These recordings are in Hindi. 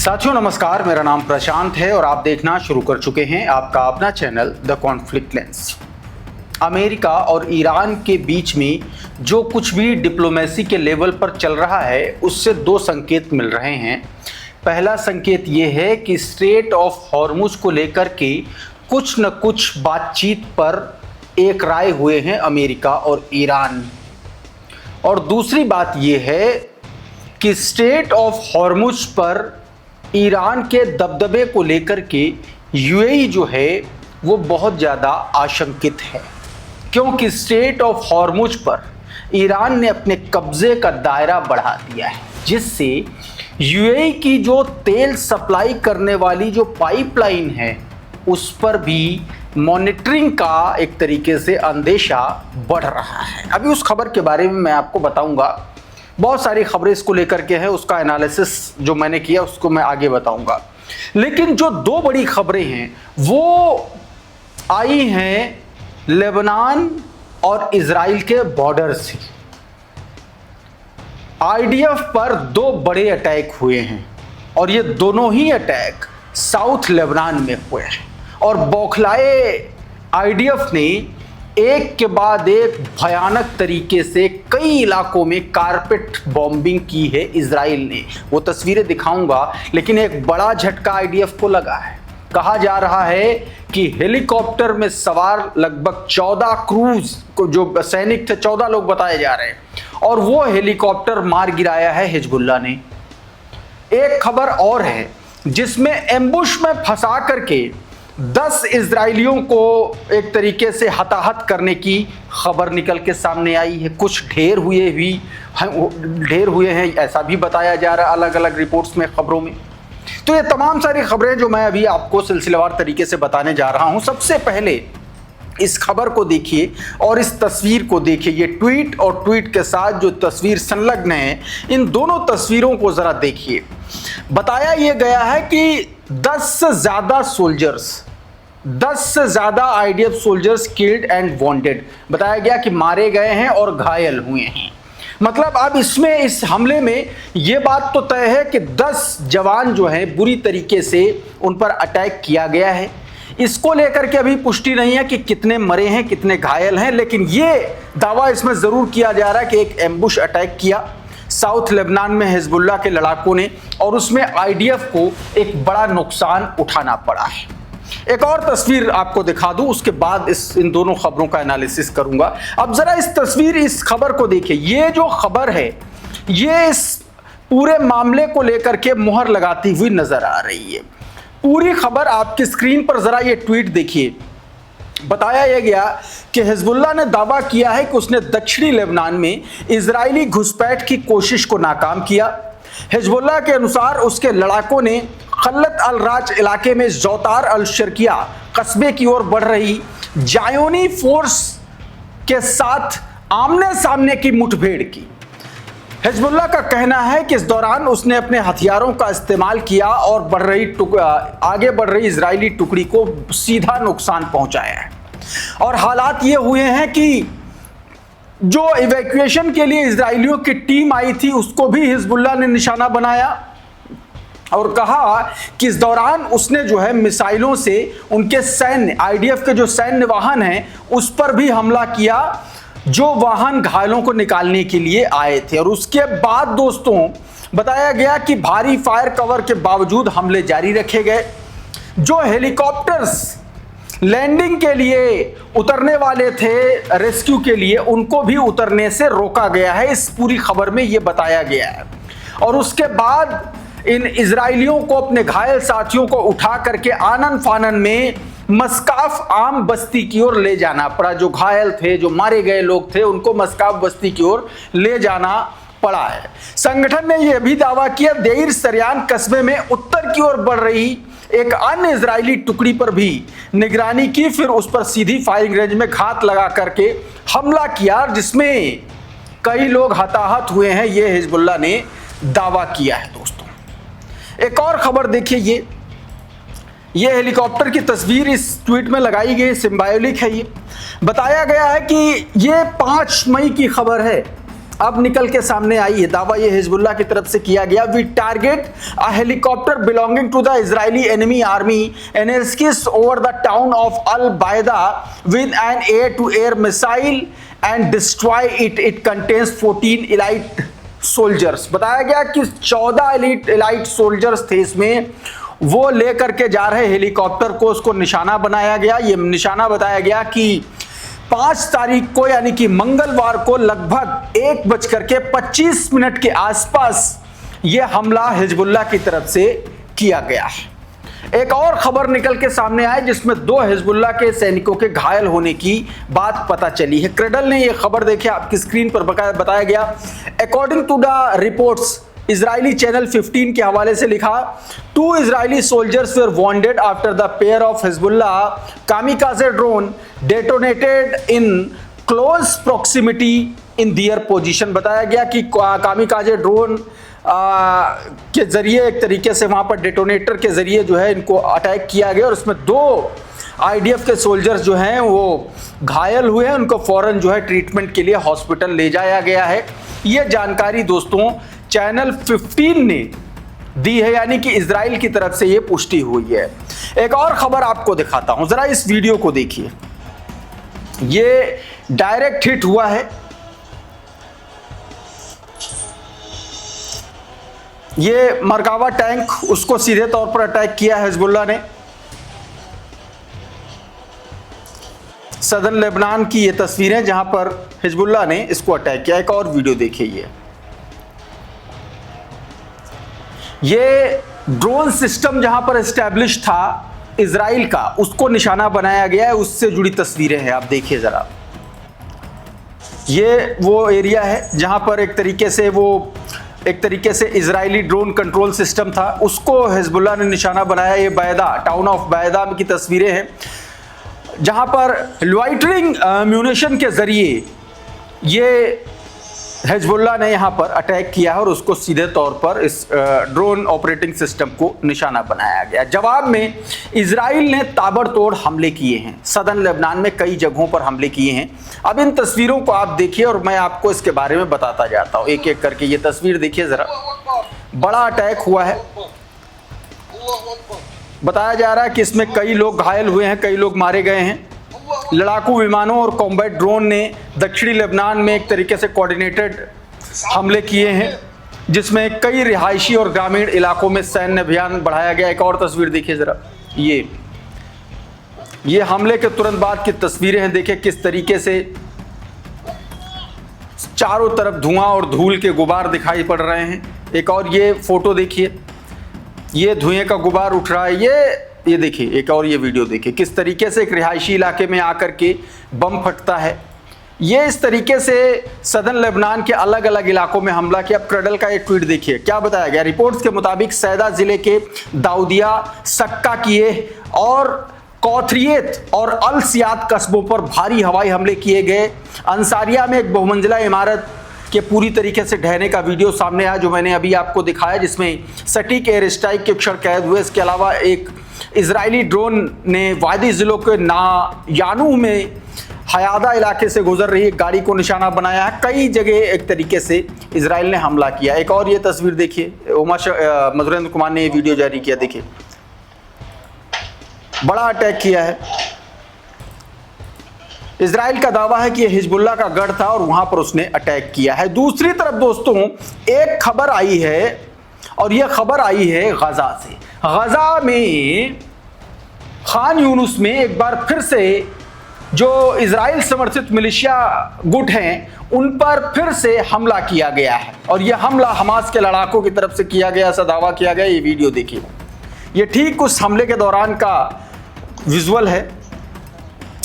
साथियों नमस्कार, मेरा नाम प्रशांत है और आप देखना शुरू कर चुके हैं आपका अपना channel the conflict lens. America और ईरान के बीच में जो कुछ भी डिप्लोमेसी के लेवल पर चल रहा है उससे दो संकेत मिल रहे हैं। पहला संकेत ये है कि स्ट्रेट ऑफ हॉर्मुज को लेकर के कुछ न कुछ बातचीत पर एक राय हुए हैं अमेरिका और ईरान। और दूसरी बात ये है कि स्ट्रेट ऑफ हॉर्मुज पर ईरान के दबदबे को लेकर के यूएई जो है वो बहुत ज़्यादा आशंकित है, क्योंकि स्ट्रेट ऑफ हॉर्मुज पर ईरान ने अपने कब्जे का दायरा बढ़ा दिया है, जिससे यूएई की जो तेल सप्लाई करने वाली जो पाइपलाइन है उस पर भी मॉनिटरिंग का एक तरीके से अंदेशा बढ़ रहा है। अभी उस खबर के बारे में मैं आपको बताऊंगा, बहुत सारी खबरें इसको लेकर के हैं, उसका एनालिसिस जो मैंने किया उसको मैं आगे बताऊंगा। लेकिन जो दो बड़ी खबरें हैं वो आई हैं लेबनान और इजराइल के बॉर्डर से। आईडीएफ पर दो बड़े अटैक हुए हैं और ये दोनों ही अटैक साउथ लेबनान में हुए हैं और बौखलाए आईडीएफ ने एक के बाद एक भयानक तरीके से कई इलाकों में कारपेट बॉम्बिंग की है इजराइल ने। वो तस्वीरें दिखाऊंगा, लेकिन एक बड़ा झटका आईडीएफ को लगा है। कहा जा रहा है कि हेलीकॉप्टर में सवार लगभग 14 क्रूज को जो सैनिक थे, 14 लोग बताए जा रहे हैं, और वो हेलीकॉप्टर मार गिराया है हिजबुल्लाह ने। एक खबर और है जिसमें एम्बुश में फंसा करके 10 इजरायलियों को एक तरीके से हताहत करने की खबर निकल के सामने आई है। कुछ ढेर हुए हैं ऐसा भी बताया जा रहा है अलग अलग रिपोर्ट्स में, खबरों में। तो ये तमाम सारी खबरें जो मैं अभी आपको सिलसिलेवार तरीके से बताने जा रहा हूं। सबसे पहले इस खबर को देखिए और इस तस्वीर को देखिए। ये ट्वीट और ट्वीट के साथ जो तस्वीर संलग्न है, इन दोनों तस्वीरों को जरा देखिए। बताया यह गया है कि 10 से ज़्यादा IDF soldiers killed and wounded. बताया गया कि मारे गए हैं और घायल हुए हैं। मतलब अब इसमें इस हमले में ये बात तो तय है कि 10 जवान जो हैं बुरी तरीके से उन पर अटैक किया गया है। इसको लेकर के अभी पुष्टि नहीं है कि कितने मरे हैं कितने घायल हैं, लेकिन ये दावा इसमें ज़रूर किया जा रहा है कि एक एम्बुश अटैक किया साउथ लेबनान में हिजबुल्लाह के लड़ाकों ने और उसमें आईडीएफ को एक बड़ा नुकसान उठाना पड़ा है। एक और तस्वीर आपको दिखा दूं, उसके बाद इन दोनों खबरों का एनालिसिस करूंगा। अब जरा इस खबर को देखिए। ये जो खबर है ये इस पूरे मामले को लेकर के मुहर लगाती हुई नजर आ रही है। पूरी खबर आपकी स्क्रीन पर जरा ये ट्वीट देखिए। बताया यह गया कि हिजबुल्लाह ने दावा किया है कि उसने दक्षिणी लेबनान में इजरायली घुसपैठ की कोशिश को नाकाम किया। हिजबुल्लाह के अनुसार उसके लड़ाकों ने खल्लत अल राज इलाके में जोतार अल शर्किया कस्बे की ओर बढ़ रही जायोनी फोर्स के साथ आमने सामने की मुठभेड़ की। हिजबुल्लाह का कहना है कि इस दौरान उसने अपने हथियारों का इस्तेमाल किया और आगे बढ़ रही इजरायली टुकड़ी को सीधा नुकसान पहुंचाया है। और हालात ये हुए हैं कि जो इवैक्यूएशन के लिए इजरायलियों की टीम आई थी उसको भी हिजबुल्लाह ने निशाना बनाया और कहा कि इस दौरान उसने जो है मिसाइलों से उनके सैन्य आईडीएफ के जो सैन्य वाहन हैं उस पर भी हमला किया, जो वाहन घायलों को निकालने के लिए आए थे। और उसके बाद दोस्तों बताया गया कि भारी फायर कवर के बावजूद हमले जारी रखे गए। जो हेलीकॉप्टर्स लैंडिंग के लिए उतरने वाले थे रेस्क्यू के लिए, उनको भी उतरने से रोका गया है। इस पूरी खबर में यह बताया गया है। और उसके बाद इन इजरायलियों को अपने घायल साथियों को उठा करके आनन फानन में मस्काफ आम बस्ती की ओर ले जाना पड़ा। जो घायल थे, जो मारे गए लोग थे, उनको मस्काफ बस्ती की ओर ले जाना पड़ा है। संगठन ने यह भी दावा किया देर सरियान कस्बे में उत्तर की ओर बढ़ रही एक अन्य इजरायली टुकड़ी पर भी निगरानी की, फिर उस पर सीधी फायरिंग रेंज में घात लगा करके हमला किया, जिसमें कई लोग हताहत हुए हैं। यह हिजबुल्लाह ने दावा किया है। दोस्तों एक और खबर देखिए। ये हेलीकॉप्टर की तस्वीर इस ट्वीट में लगाई गई, सिंबॉलिक है। ये बताया गया है कि ये 5 मई की खबर है अब निकल के सामने आई है, दावा ये हिजबुल्लाह की तरफ से किया गया, we target a helicopter belonging to the Israeli enemy army and एस्किस over the town of Al Bayda with an air to air missile and destroy it. It contains 14 elite soldiers. बताया गया कि 14 एलाइट सोल्जर्स थे इसमें, वो लेकर के जा रहे हेलीकॉप्टर को, उसको निशाना बनाया गया। ये निशाना बताया गया कि 5 तारीख को यानी कि मंगलवार को लगभग 1:25 के आसपास यह हमला हिजबुल्लाह की तरफ से किया गया है। एक और खबर निकल के सामने आई जिसमें 2 हिजबुल्लाह के सैनिकों के घायल होने की बात पता चली है। क्रेडल ने यह खबर देखी, आपकी स्क्रीन पर बताया गया। According to the reports, Israeli channel 15 के हवाले से लिखा, 2 Israeli soldiers were wounded after the pair of Hezbollah kamikaze drone detonated in close proximity in their position. बताया गया कि कामिकाजे ड्रोन के जरिए एक तरीके से वहां पर डेटोनेटर के जरिए जो है इनको अटैक किया गया और उसमें 2 आईडीएफ के सोल्जर्स जो हैं वो घायल हुए हैं। उनको फौरन जो है ट्रीटमेंट के लिए हॉस्पिटल ले जाया गया है। ये जानकारी दोस्तों चैनल 15 ने दी है, यानी कि इजराइल की तरफ से ये पुष्टि हुई है। एक और खबर आपको दिखाता हूं, जरा इस वीडियो को देखिए। ये डायरेक्ट हिट हुआ है, ये मरकावा टैंक, उसको सीधे तौर पर अटैक किया हिजबुल्लाह ने। सदर्न लेबनान की ये तस्वीरें जहां पर हिजबुल्लाह ने इसको अटैक किया। एक और वीडियो देखिए, ये ड्रोन सिस्टम जहां पर एस्टैब्लिश था इजराइल का, उसको निशाना बनाया गया है, उससे जुड़ी तस्वीरें हैं, आप देखिए जरा। ये वो एरिया है जहां पर एक तरीके से इजरायली ड्रोन कंट्रोल सिस्टम था, उसको हिजबुल्लाह ने निशाना बनाया। ये बैदा, टाउन ऑफ बैदा की तस्वीरें हैं जहां पर लॉइटरिंग म्यूनिशन के जरिए ये हिजबुल्लाह ने यहां पर अटैक किया है और उसको सीधे तौर पर इस ड्रोन ऑपरेटिंग सिस्टम को निशाना बनाया गया। जवाब में इजराइल ने ताबड़तोड़ हमले किए हैं, सदर्न लेबनान में कई जगहों पर हमले किए हैं। अब इन तस्वीरों को आप देखिए और मैं आपको इसके बारे में बताता जाता हूं एक एक करके। ये तस्वीर देखिए जरा, बड़ा अटैक हुआ है। बताया जा रहा है कि इसमें कई लोग घायल हुए हैं, कई लोग मारे गए हैं। लड़ाकू विमानों और कॉम्बैट ड्रोन ने दक्षिणी लेबनान में एक तरीके से कोऑर्डिनेटेड हमले किए हैं, जिसमें कई रिहायशी और ग्रामीण इलाकों में सैन्य अभियान बढ़ाया गया। एक और तस्वीर देखिए जरा, ये हमले के तुरंत बाद की तस्वीरें हैं। देखिए किस तरीके से चारों तरफ धुआं और धूल के गुबार दिखाई पड़ रहे हैं। एक और ये फोटो देखिए, ये धुएं का गुबार उठ रहा है। ये देखिए, एक और ये वीडियो देखिए किस तरीके से एक रिहायशी इलाके में आकर के बम फटता है। ये इस तरीके से सदर्न लेबनान के अलग अलग इलाकों में हमला किया। अब क्रेडल का एक ट्वीट देखिए, क्या बताया गया। रिपोर्ट्स के मुताबिक सैदा जिले के दाऊदिया, सक्का किए और कौथरियत और अल सियात कस्बों पर भारी हवाई हमले किए गए। अंसारिया में एक बहुमंजिला इमारत के पूरी तरीके से ढहने का वीडियो सामने आया, जो मैंने अभी आपको दिखाया, जिसमें सटीक एयर स्ट्राइक के क्षण कैद हुए। इसके अलावा एक इजरायली ड्रोन ने वादी जिलों के यानू में हयादा इलाके से गुजर रही एक गाड़ी को निशाना बनाया है। कई जगह एक तरीके से इजराइल ने हमला किया। एक और ये तस्वीर देखिए, मधुरेंद्र कुमार ने ये वीडियो जारी किया। देखिए बड़ा अटैक किया है। इजराइल का दावा है कि यह हिजबुल्लाह का गढ़ था और वहां पर उसने अटैक किया है। दूसरी तरफ दोस्तों एक खबर आई है और यह खबर आई है गजा से। गजा में खान यूनुस में एक बार फिर से जो इजराइल समर्थित मिलिशिया गुट हैं उन पर फिर से हमला किया गया है और यह हमला हमास के लड़ाकों की तरफ से किया गया, ऐसा दावा किया गया। ये वीडियो देखिए, ये ठीक उस हमले के दौरान का विजुअल है।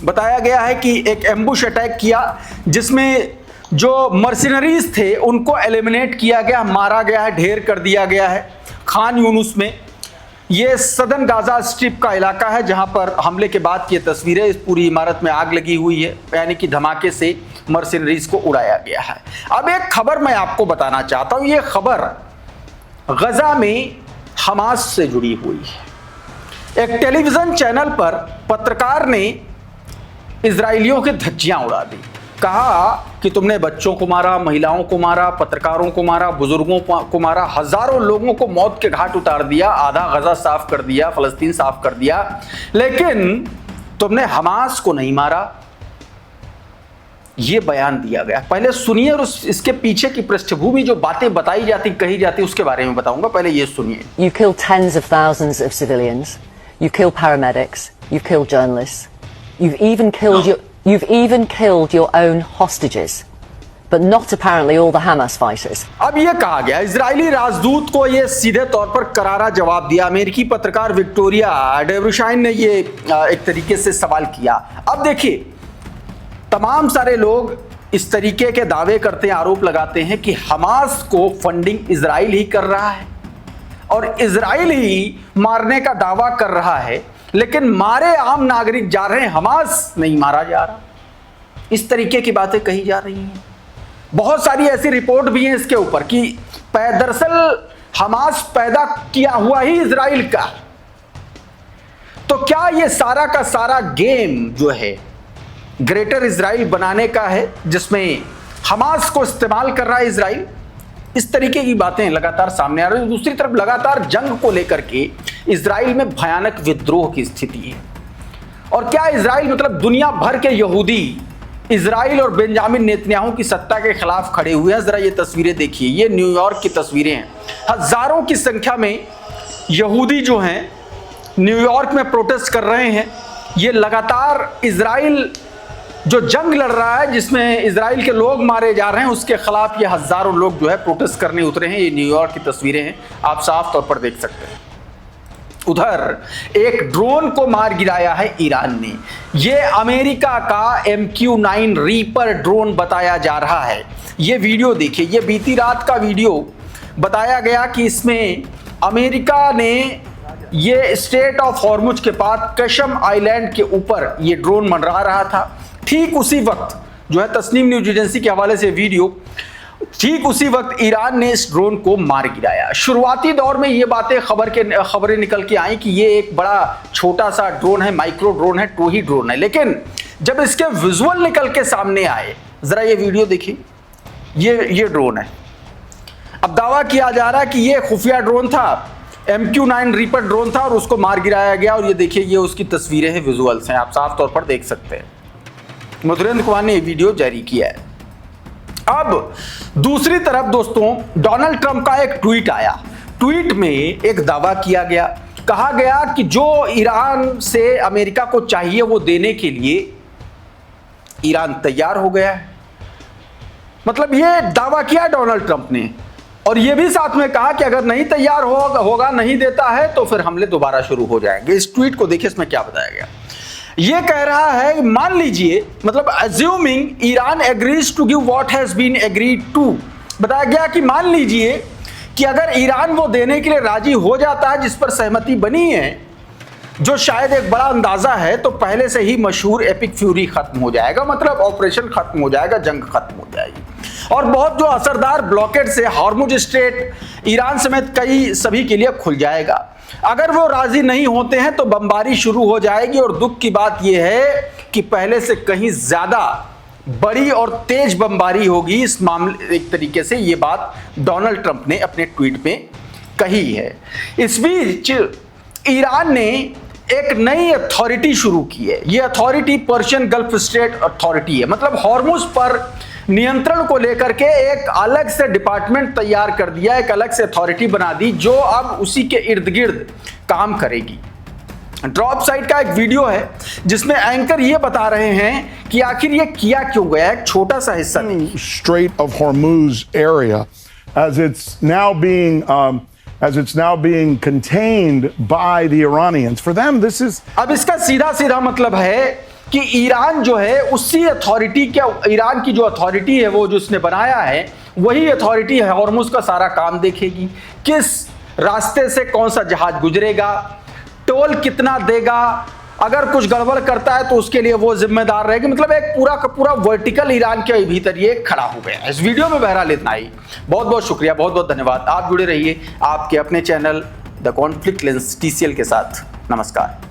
बताया गया है कि एक एम्बुश अटैक किया जिसमें जो मर्सिनरीज थे उनको एलिमिनेट किया गया, मारा गया है, ढेर कर दिया गया है खान यूनुस में। ये सदर्न गाजा स्ट्रिप का इलाका है जहां पर हमले के बाद की तस्वीरें, इस पूरी इमारत में आग लगी हुई है, यानी कि धमाके से मर्सिनरीज को उड़ाया गया है। अब एक खबर मैं आपको बताना चाहता हूं, यह खबर गजा में हमास से जुड़ी हुई है। एक टेलीविजन चैनल पर पत्रकार ने इजराइलियों की धज्जियां उड़ा दी। कहा कि तुमने बच्चों को मारा, महिलाओं को मारा, पत्रकारों को मारा, बुजुर्गों को मारा, हजारों लोगों को मौत के घाट उतार दिया, आधा गजा साफ कर दिया, फलस्तीन साफ कर दिया, लेकिन तुमने हमास को नहीं मारा। ये बयान दिया गया। पहले सुनिए और इसके पीछे की पृष्ठभूमि जो बातें बताई जाती, कही जाती, उसके बारे में बताऊंगा। पहले ये सुनिए। You kill tens of thousands of civilians. You kill paramedics. You kill journalists. You've even killed your own hostages. But not apparently all the Hamas fighters. अब ये कहा गया, इजरायली राजदूत को ये सीधे तौर पर करारा जवाब दिया। अमेरिकी पत्रकार विक्टोरिया डेब्रुशाइन ने ये एक तरीके से सवाल किया। अब देखिए, तमाम सारे लोग इस तरीके के दावे करते हैं, आरोप लगाते हैं कि हमास को फंडिंग इजराइल ही कर रहा है और इजराइल ही मारने का दावा कर रहा है, लेकिन मारे आम नागरिक जा रहे हैं, हमास नहीं मारा जा रहा। इस तरीके की बातें कही जा रही हैं। बहुत सारी ऐसी रिपोर्ट भी हैं इसके ऊपर कि दरअसल हमास पैदा किया हुआ ही इजराइल का। तो क्या ये सारा का सारा गेम जो है ग्रेटर इजराइल बनाने का है, जिसमें हमास को इस्तेमाल कर रहा है इजराइल? इस तरीके की बातें लगातार सामने आ रही है। दूसरी तरफ लगातार जंग को लेकर के इजराइल में भयानक विद्रोह की स्थिति है। और क्या इजराइल मतलब दुनिया भर के यहूदी इजराइल और बेंजामिन नेतन्याहू की सत्ता के खिलाफ खड़े हुए हैं। जरा ये तस्वीरें देखिए, ये न्यूयॉर्क की तस्वीरें हैं। हजारों की संख्या में यहूदी जो हैं न्यूयॉर्क में प्रोटेस्ट कर रहे हैं। ये लगातार इजराइल जो जंग लड़ रहा है, जिसमें इजराइल के लोग मारे जा रहे हैं, उसके खिलाफ ये हजारों लोग जो है प्रोटेस्ट करने उतरे हैं। ये न्यूयॉर्क की तस्वीरें हैं, आप साफ तौर पर देख सकते हैं। उधर एक ड्रोन को मार गिराया है ईरान ने। ये अमेरिका का MQ-9 रीपर ड्रोन बताया जा रहा है। ये वीडियो देखिए, ये बीती रात का वीडियो बताया गया कि इसमें अमेरिका ने ये स्ट्रेट ऑफ हॉर्मुज के पास कशम आइलैंड के ऊपर ये ड्रोन मंडरा रहा था। ठीक उसी वक्त जो है, तस्नीम न्यूज एजेंसी के हवाले से वीडियो, ठीक उसी वक्त ईरान ने इस ड्रोन को मार गिराया। शुरुआती दौर में ये बातें खबरें निकल के आई कि ये एक बड़ा छोटा सा ड्रोन है, माइक्रो ड्रोन है, टोही ड्रोन है, लेकिन जब इसके विजुअल निकल के सामने आए, जरा ये वीडियो देखिए, ये ड्रोन है। अब दावा किया जा रहा है कि ये खुफिया ड्रोन था, MQ-9 रीपर ड्रोन था और उसको मार गिराया गया। और ये देखिए, ये उसकी तस्वीरें हैं, विजुअल्स हैं, आप साफ तौर पर देख सकते हैं। मधुरेंद्र कुमार ने ये वीडियो जारी किया है। अब दूसरी तरफ दोस्तों, डोनाल्ड ट्रंप का एक ट्वीट आया। ट्वीट में एक दावा किया गया, कहा गया कि जो ईरान से अमेरिका को चाहिए वो देने के लिए ईरान तैयार हो गया है। मतलब ये दावा किया डोनाल्ड ट्रंप ने, और ये भी साथ में कहा कि अगर नहीं तैयार होगा, नहीं देता है, तो फिर हमले दोबारा शुरू हो जाएंगे। इस ट्वीट को देखिए, इसमें क्या बताया गया। ये कह रहा है, मान लीजिए, मतलब assuming Iran agrees to give what has been agreed to. बताया गया कि मान लीजिए कि अगर ईरान वो देने के लिए राजी हो जाता है जिस पर सहमति बनी है, जो शायद एक बड़ा अंदाजा है, तो पहले से ही मशहूर एपिक फ्यूरी खत्म हो जाएगा। मतलब ऑपरेशन खत्म हो जाएगा, जंग खत्म हो जाएगी। और बहुत जो असरदार ब्लॉकेड से हॉर्मुज स्ट्रेट ईरान समेत कई सभी के लिए खुल जाएगा। अगर वो राजी नहीं होते हैं तो बमबारी शुरू हो जाएगी। और दुख की बात यह है कि पहले से कहीं ज्यादा बड़ी और तेज बमबारी होगी इस मामले। एक तरीके से ये बात डोनाल्ड ट्रंप ने अपने ट्वीट में कही है। इस बीच ईरान ने एक नई अथॉरिटी शुरू की है। ये authority Persian gulf state authority है। मतलब हॉर्मुज पर नियंत्रण को लेकर के एक अलग से डिपार्टमेंट तैयार कर दिया, एक अलग से अथॉरिटी बना दी, जो अब उसी के इर्द गिर्द काम करेगी। ड्रॉप साइट का एक वीडियो है जिसमें एंकर ये बता रहे हैं कि आखिर ये किया क्यों गया। एक छोटा सा हिस्सा Strait of Hormuz area as it's now being contained by the Iranians. For them this is, अब इसका सीधा सीधा मतलब है कि ईरान जो है उसी अथॉरिटी के, ईरान की जो अथॉरिटी है वो जो उसने बनाया है वही अथॉरिटी है हॉर्मुज का सारा काम देखेगी। किस रास्ते से कौन सा जहाज गुजरेगा, टोल कितना देगा, अगर कुछ गड़बड़ करता है तो उसके लिए वो जिम्मेदार रहेगी। मतलब एक पूरा का पूरा वर्टिकल ईरान के भीतर ये खड़ा हो गया। इस वीडियो में बहरहाल इतना ही। बहुत बहुत शुक्रिया, बहुत बहुत धन्यवाद। आप जुड़े रहिए आपके अपने channel the conflict lens TCL के साथ। नमस्कार।